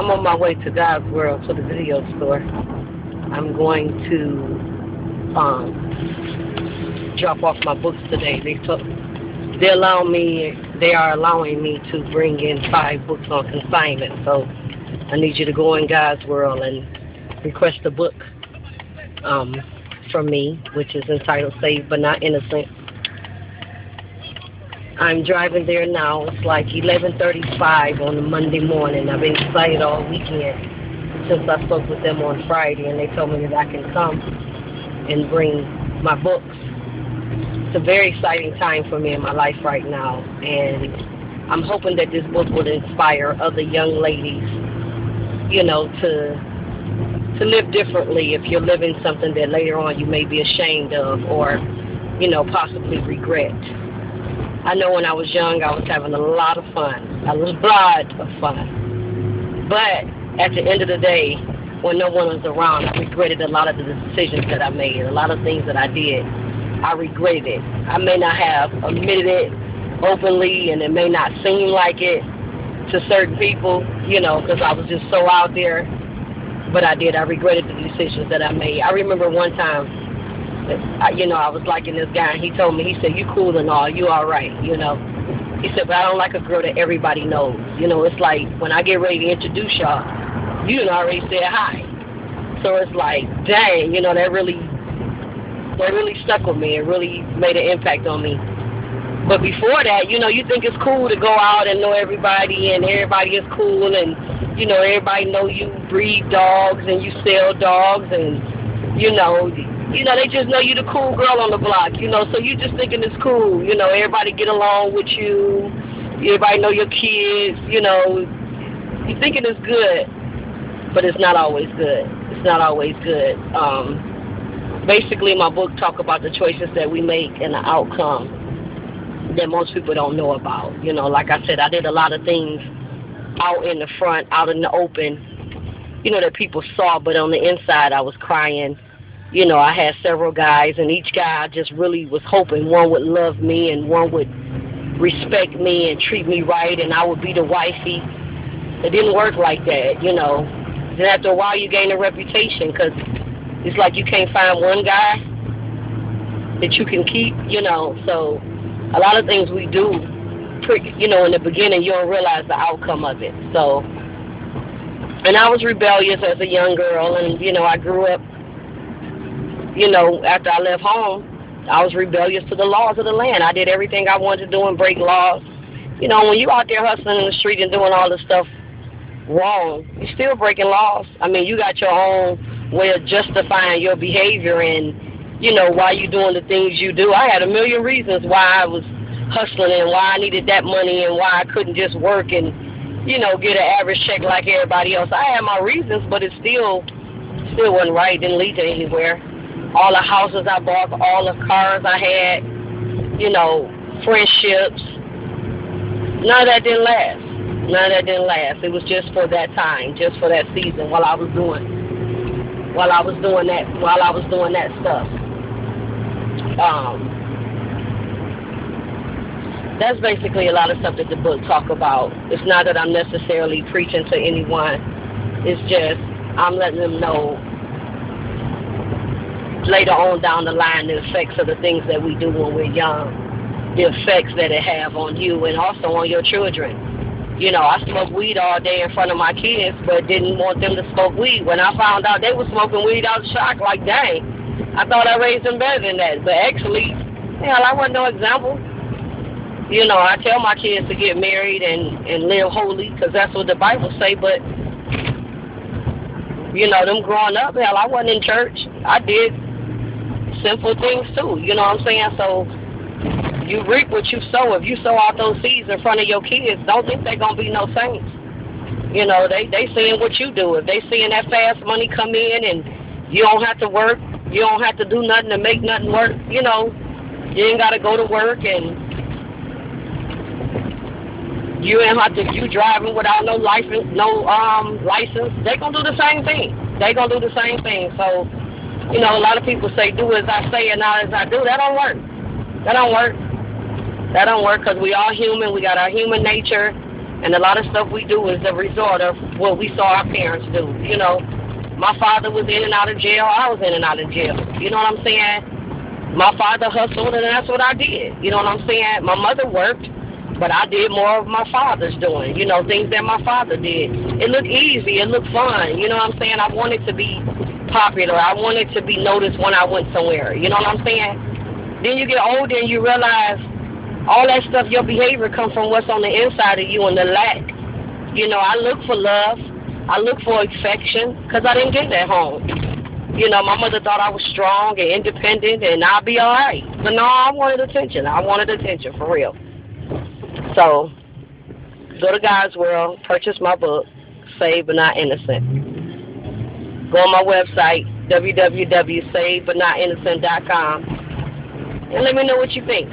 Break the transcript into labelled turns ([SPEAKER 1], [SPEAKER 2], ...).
[SPEAKER 1] I'm on my way to God's World, to the video store. I'm going to drop off my books today. They are allowing me to bring in 5 books on consignment. So I need you to go in God's World and request a book from me, which is entitled Saved But Not Innocent. I'm driving there now. It's like 11:35 on a Monday morning. I've been excited all weekend since I spoke with them on Friday, and they told me that I can come and bring my books. It's a very exciting time for me in my life right now, and I'm hoping that this book will inspire other young ladies, you know, to live differently if you're living something that later on you may be ashamed of or, you know, possibly regret. I know when I was young I was having a lot of fun, a lot of fun. But at the end of the day, when no one was around, I regretted a lot of the decisions that I made, a lot of things that I did. I regretted it. I may not have admitted it openly, and it may not seem like it to certain people, you know, because I was just so out there. But I did. I regretted the decisions that I made. I remember one time, you know, I was liking this guy, and he told me, he said, "You cool and all, you all right," you know. He said, "But I don't like a girl that everybody knows." You know, it's like when I get ready to introduce y'all, you done already said hi. So it's like, dang, you know, that really stuck with me. It really made an impact on me. But before that, you know, you think it's cool to go out and know everybody, and everybody is cool, and, you know, everybody know you breed dogs and you sell dogs, and, you know, they just know you the cool girl on the block, you know, so you just thinking it's cool, you know, everybody get along with you, everybody know your kids, you know, you thinking it's good, but it's not always good. It's not always good. Basically, my book talk about the choices that we make and the outcome that most people don't know about. You know, like I said, I did a lot of things out in the front, out in the open, you know, that people saw, but on the inside I was crying. You know, I had several guys, and each guy I just really was hoping one would love me and one would respect me and treat me right, and I would be the wifey. It didn't work like that, you know. Then after a while you gain a reputation, because it's like you can't find one guy that you can keep, you know. So a lot of things we do, you know, in the beginning you don't realize the outcome of it. So, and I was rebellious as a young girl, and, you know, I grew up, you know, after I left home, I was rebellious to the laws of the land. I did everything I wanted to do and break laws. You know, when you out there hustling in the street and doing all this stuff wrong, you're still breaking laws. I mean, you got your own way of justifying your behavior and, you know, why you doing the things you do. I had a million reasons why I was hustling and why I needed that money and why I couldn't just work and, you know, get an average check like everybody else. I had my reasons, but it still wasn't right. It didn't lead to anywhere. All the houses I bought, all the cars I had, you know, friendships, none of that didn't last. None of that didn't last. It was just for that time, just for that season while I was doing that stuff. That's basically a lot of stuff that the book talk about. It's not that I'm necessarily preaching to anyone. It's just I'm letting them know later on down the line the effects of the things that we do when we're young, the effects that it have on you and also on your children. You know, I smoked weed all day in front of my kids, but didn't want them to smoke weed. When I found out they were smoking weed, I was shocked, like, dang, I thought I raised them better than that. But actually, hell, I wasn't no example. You know, I tell my kids to get married and live holy, because that's what the Bible say, but, you know, them growing up, hell, I wasn't in church. I did simple things too, you know what I'm saying? So you reap what you sow. If you sow out those seeds in front of your kids, don't think they're going to be no saints. You know, they seeing what you do. If they seeing that fast money come in and you don't have to work, you don't have to do nothing to make nothing work, you know, you ain't got to go to work, and you ain't have to, you driving without no license, they going to do the same thing. They going to do the same thing. So, you know, a lot of people say, do as I say and not as I do. That don't work. That don't work. That don't work, because we all human. We got our human nature. And a lot of stuff we do is the result of what we saw our parents do. You know, my father was in and out of jail. I was in and out of jail. You know what I'm saying? My father hustled, and that's what I did. You know what I'm saying? My mother worked, but I did more of my father's doing. You know, things that my father did. It looked easy. It looked fun. You know what I'm saying? I wanted to be popular. I wanted to be noticed when I went somewhere. You know what I'm saying? Then you get older and you realize all that stuff, your behavior comes from what's on the inside of you and the lack. You know, I look for love. I look for affection because I didn't get that home. You know, my mother thought I was strong and independent and I'll be all right. But no, I wanted attention. I wanted attention for real. So, go to God's World, purchase my book, Saved But Not Innocent. Go on my website, www.savedbutnotinnocent.com, and let me know what you think.